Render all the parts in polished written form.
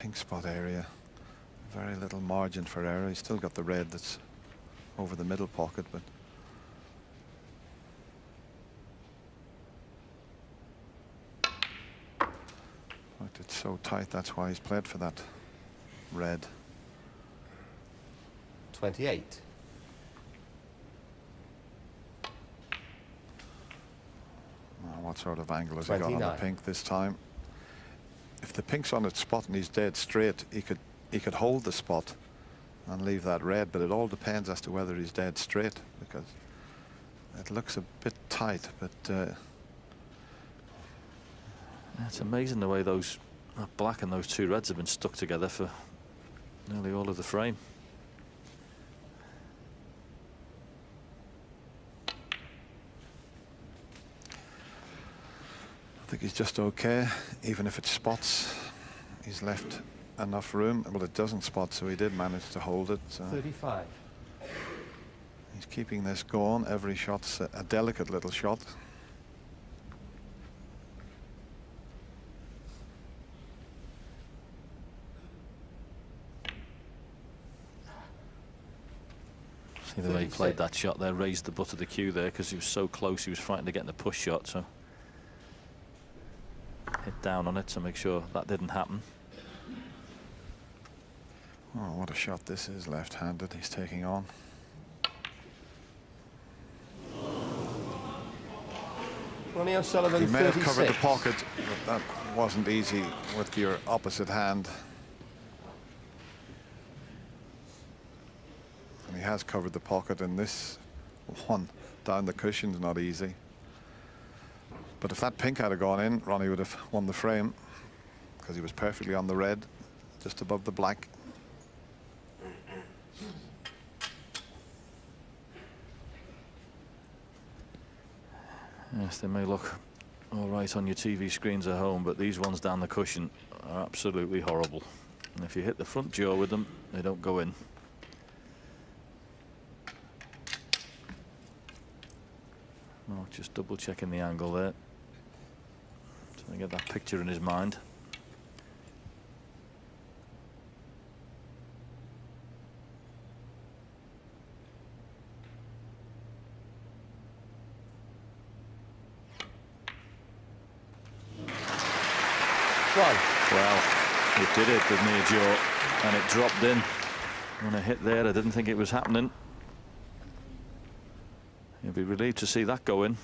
pink spot area. Very little margin for error. He's still got the red that's over the middle pocket, but it's so tight. That's why he's played for that red. 28. What sort of angle has he got on the pink this time? If the pink's on its spot and he's dead straight, he could hold the spot and leave that red, but it all depends as to whether he's dead straight, because it looks a bit tight. But it's amazing the way those black and those two reds have been stuck together for nearly all of the frame. I think he's just okay. Even if it spots, he's left enough room. Well, it doesn't spot, so he did manage to hold it. So 35. he's keeping this going. Every shot's a delicate little shot. See the way he played that shot there, raised the butt of the cue there because he was so close, he was frightened to get in the push shot, so hit down on it to make sure that didn't happen. Oh, what a shot this is, left-handed he's taking on. Ronnie O'Sullivan, he may 36. have covered the pocket, but that wasn't easy with your opposite hand. And he has covered the pocket, and this one down the cushion's not easy. But if that pink had gone in, Ronnie would have won the frame, because he was perfectly on the red, just above the black. Yes, they may look all right on your TV screens at home, but these ones down the cushion are absolutely horrible. And if you hit the front jaw with them, they don't go in. Oh, just double checking the angle there. Trying to get that picture in his mind. Well, it did it with near jaw, and it dropped in. When I hit there, I didn't think it was happening. You'll be relieved to see that go in.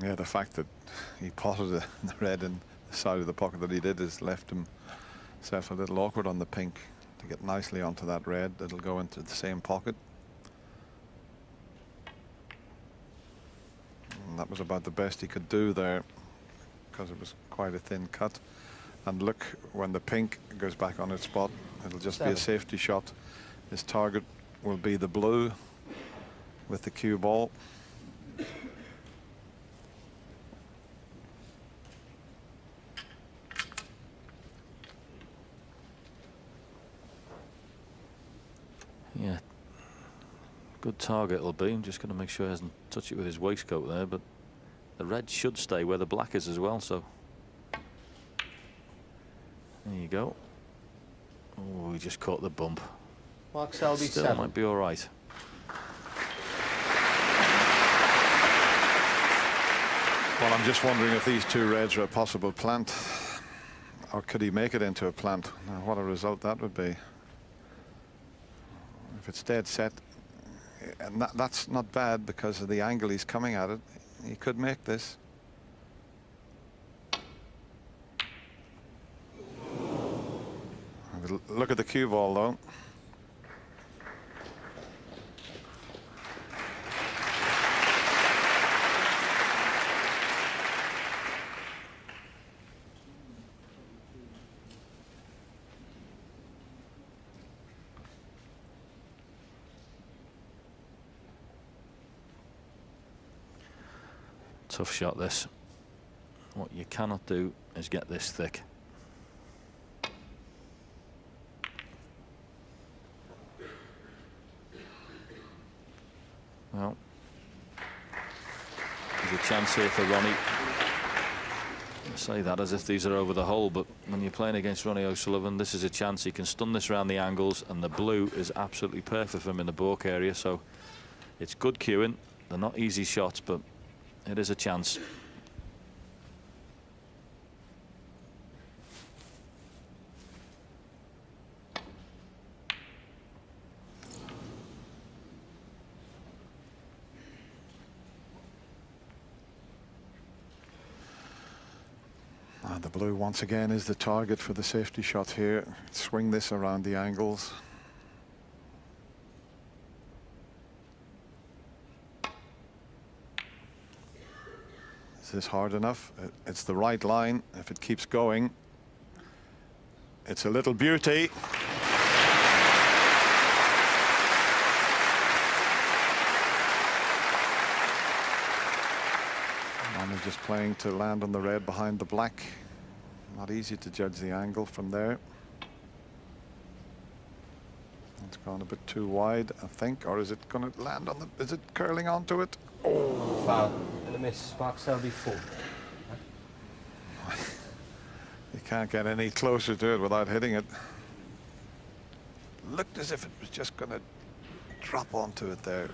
Yeah, the fact that he potted the red in the side of the pocket that he did has left himself a little awkward on the pink to get nicely onto that red. It'll go into the same pocket. And that was about the best he could do there, because it was quite a thin cut. And look, when the pink goes back on its spot, it'll just be a safety shot. His target will be the blue with the cue ball. Yeah, good target it'll be. I'm just going to make sure he hasn't touched it with his waistcoat there, but the red should stay where the black is as well, so there you go. Oh, he just caught the bump. Mark Selby, still 7. might be all right. Well, I'm just wondering if these two reds are a possible plant, or could he make it into a plant? Now, what a result that would be. If it's dead set, and that's not bad because of the angle he's coming at it. He could make this. Look at the cue ball, though. Tough shot, this. What you cannot do is get this thick. Well, there's a chance here for Ronnie. say that as if these are over the hole, but when you're playing against Ronnie O'Sullivan, this is a chance. He can stun this around the angles, and the blue is absolutely perfect for him in the baulk area, so it's good cueing. They're not easy shots, but it is a chance. The blue once again is the target for the safety shot here. Swing this around the angles. Is this hard enough? It's the right line. If it keeps going, it's a little beauty. Ronnie just playing to land on the red behind the black. Not easy to judge the angle from there. It's gone a bit too wide, I think, or is it going to land on the? Is it curling onto it? Oh, foul and a miss. Mark Selby full. You can't get any closer to it without hitting it. Looked as if it was just going to drop onto it there.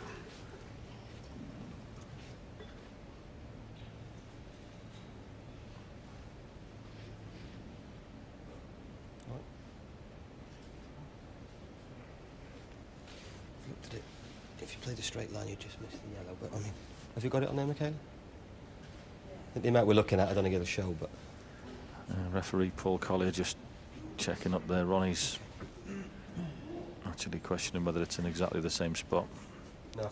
If you played a straight line, you just missed the yellow. But I mean, have you got it on there, Michaela? I think the amount we're looking at, I don't think it'll show, but. Referee Paul Collier just checking up there. Ronnie's actually questioning whether it's in exactly the same spot. No.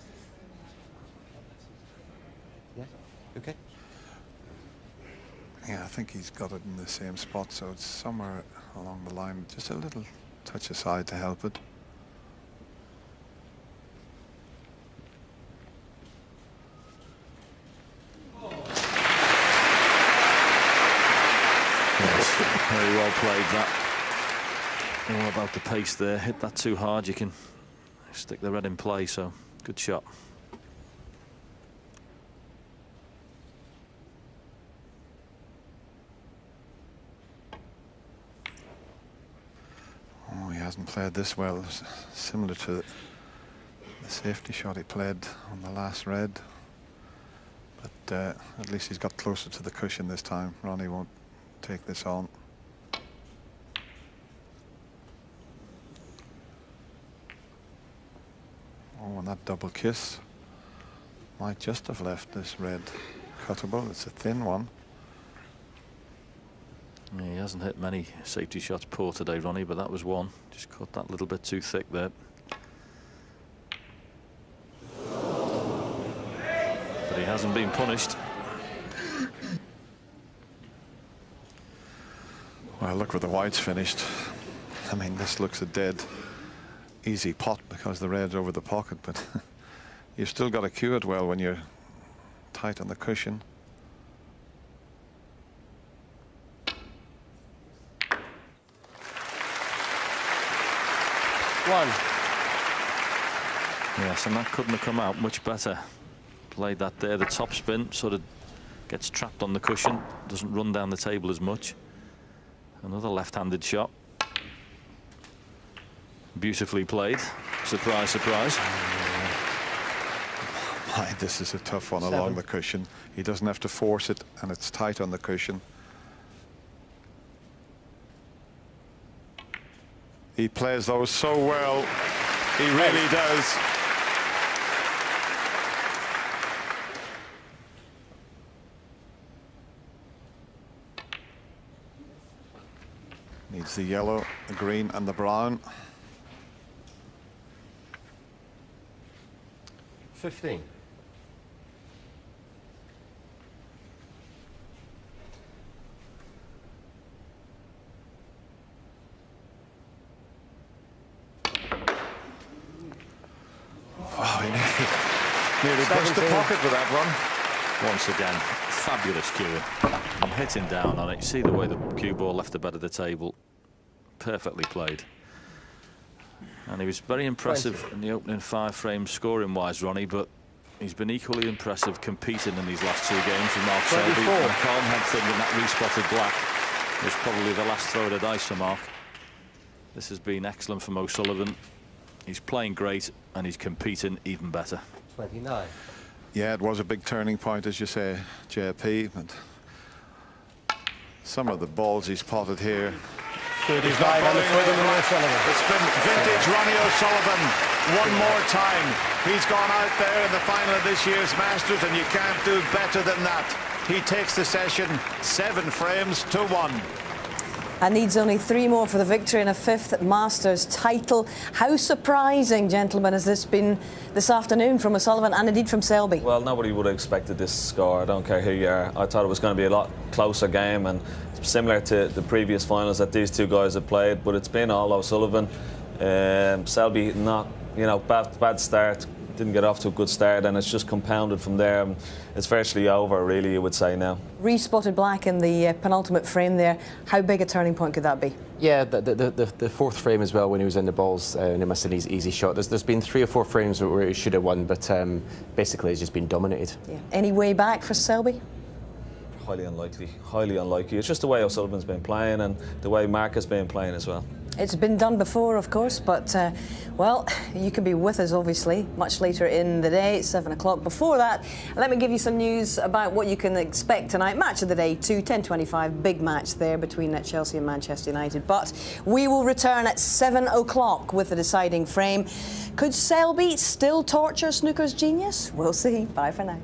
Yeah. Okay. Yeah, I think he's got it in the same spot, so it's somewhere along the line, just a little touch aside to help it. Very well played that. All about the pace there. Hit that too hard, you can stick the red in play, so good shot. Oh, he hasn't played this well. Similar to the safety shot he played on the last red. But at least he's got closer to the cushion this time. Ronnie won't take this on. Oh, and that double kiss might just have left this red cuttable. It's a thin one. Yeah, he hasn't hit many safety shots poor today, Ronnie, but that was one. Just caught that little bit too thick there. But he hasn't been punished. Well, look where the white's finished. I mean, this looks a dead easy pot because the red's over the pocket, but you've still got to cue it well when you're tight on the cushion. One. Yes, and that couldn't have come out much better. Played that there. The top spin sort of gets trapped on the cushion, doesn't run down the table as much. Another left-handed shot. Beautifully played. Surprise, surprise. My, this is a tough one along the cushion. He doesn't have to force it, and it's tight on the cushion. He plays those so well. He really does. Needs the yellow, the green, and the brown. 15. Wow, he nearly pushed the pocket with that one. Once again, fabulous cueing. And hitting down on it. You see the way the cue ball left the bed of the table. Perfectly played. And he was very impressive in the opening 5 frames scoring-wise, Ronnie, but He's been equally impressive competing in these last 2 games with Mark Selby. I can't help thinking that respotted black was probably the last throw of the dice for Mark. This has been excellent from O'Sullivan. He's playing great and he's competing even better. 29. Yeah, it was a big turning point, as you say, JP. And some of the balls he's potted here. 35 on the foot of O'Sullivan. It's been vintage Ronnie O'Sullivan one more time. He's gone out there in the final of this year's Masters, and you can't do better than that. He takes the session 7 frames to 1. And needs only 3 more for the victory in a 5th Masters title. How surprising, gentlemen, has this been this afternoon from O'Sullivan and indeed from Selby? Well, nobody would have expected this score. I don't care who you are. I thought it was going to be a lot closer game and similar to the previous finals that these 2 guys have played, but it's been all O'Sullivan. Selby, not, bad start. Didn't get off to a good start, and it's just compounded from there. It's virtually over, really, you would say now. Re-spotted black in the penultimate frame there. How big a turning point could that be? Yeah, the 4th frame as well, when he was in the balls and he missed an easy shot. There's been 3 or 4 frames where he should have won, but basically he's just been dominated. Yeah. Any way back for Selby? Highly unlikely, highly unlikely. It's just the way O'Sullivan's been playing and the way Mark has been playing as well. It's been done before, of course, but, well, you can be with us, obviously, much later in the day, 7 o'clock. Before that, let me give you some news about what you can expect tonight. Match of the day, 10:25, big match there between Chelsea and Manchester United. But we will return at 7 o'clock with the deciding frame. Could Selby still torture snooker's genius? We'll see. Bye for now.